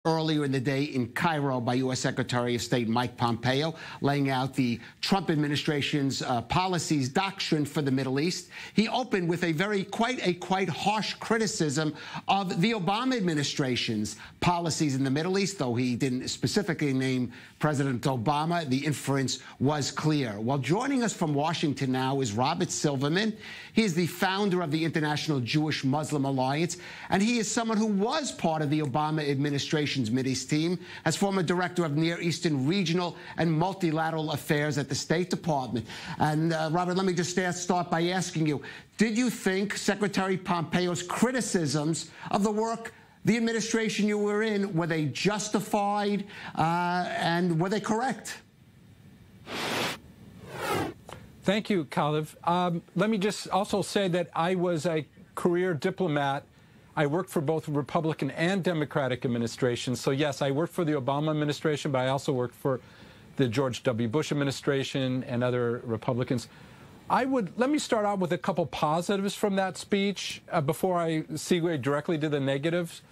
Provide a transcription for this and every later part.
earlier in the day in Cairo by U.S. Secretary of State Mike Pompeo, laying out the Trump administration's policies, doctrine for the Middle East. He opened with a quite harsh criticism of the Obama administration's policies in the Middle East, though he didn't specifically name President Obama. The inference was clear. Well, joining us from Washington now is Robert Silverman. He is the founder of the International Jewish-Muslim Alliance, and he is someone who was part of the Obama administration's Mideast team as former director of Near Eastern Regional and Multilateral Affairs at the State Department. And Robert, let me just start by asking you, did you think Secretary Pompeo's criticisms of the work the administration you were in, were they justified and were they correct? Thank you, Kalev. Let me just also say that I was a career diplomat. I worked for both Republican and Democratic administrations. So, yes, I worked for the Obama administration, but I also worked for the George W. Bush administration and other Republicans. Let me start out with a couple positives from that speech before I segue directly to the negatives.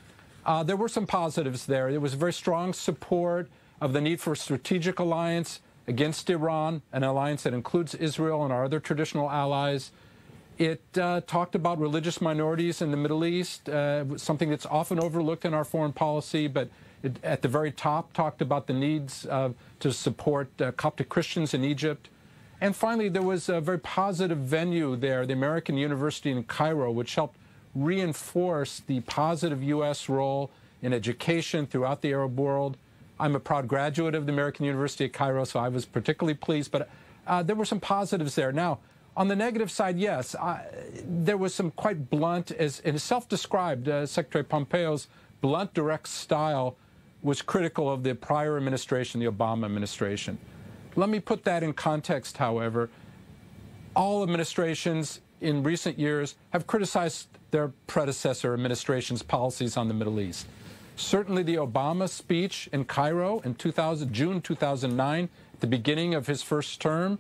There were some positives there. There was very strong support of the need for a strategic alliance against Iran, an alliance that includes Israel and our other traditional allies. It talked about religious minorities in the Middle East, something that's often overlooked in our foreign policy, but at the very top talked about the needs to support Coptic Christians in Egypt. And finally, there was a very positive venue there, the American University in Cairo, which helped reinforce the positive U.S. role in education throughout the Arab world. I'm a proud graduate of the American University at Cairo, so I was particularly pleased, but there were some positives there. Now, on the negative side, yes, there was some quite blunt, as it is self-described, Secretary Pompeo's blunt, direct style was critical of the prior administration, the Obama administration. Let me put that in context, however. All administrations in recent years have criticized their predecessor administration's policies on the Middle East. Certainly the Obama speech in Cairo in June 2009, at the beginning of his first term,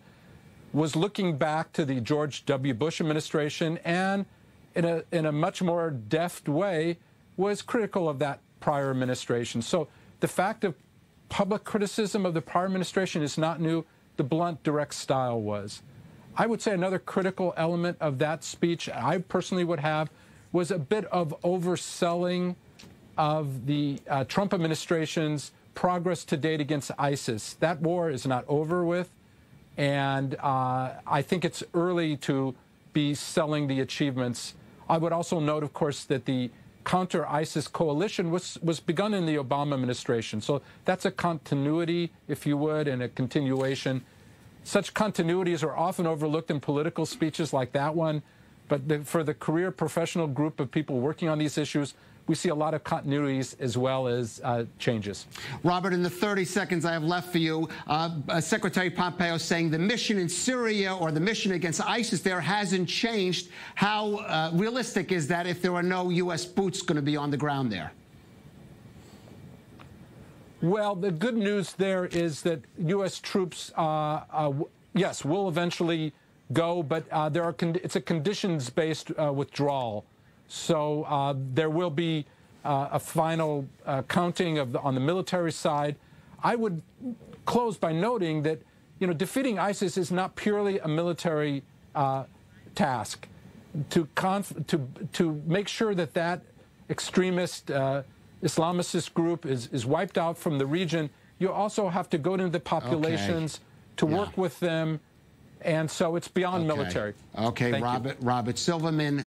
was looking back to the George W. Bush administration and, in a much more deft way, was critical of that prior administration. So the fact of public criticism of the prior administration is not new. The blunt, direct style was. I would say another critical element of that speech I personally would have was a bit of overselling of the Trump administration's progress to date against ISIS. That war is not over with. And I think it's early to be selling the achievements. I would also note, of course, that the counter-ISIS coalition was begun in the Obama administration. So that's a continuity, if you would, and a continuation. Such continuities are often overlooked in political speeches like that one. But for the career professional group of people working on these issues, we see a lot of continuities as well as changes. Robert, in the 30 seconds I have left for you, Secretary Pompeo saying the mission in Syria or the mission against ISIS there hasn't changed. How realistic is that if there are no U.S. boots going to be on the ground there? Well, the good news there is that U.S. troops, yes, will eventually go, but it's a conditions-based withdrawal. So there will be a final counting on the military side. I would close by noting that, defeating ISIS is not purely a military task. To make sure that that extremist Islamicist group is wiped out from the region, you also have to go into the populations to work with them. And so it's beyond military. Okay, Robert Silverman.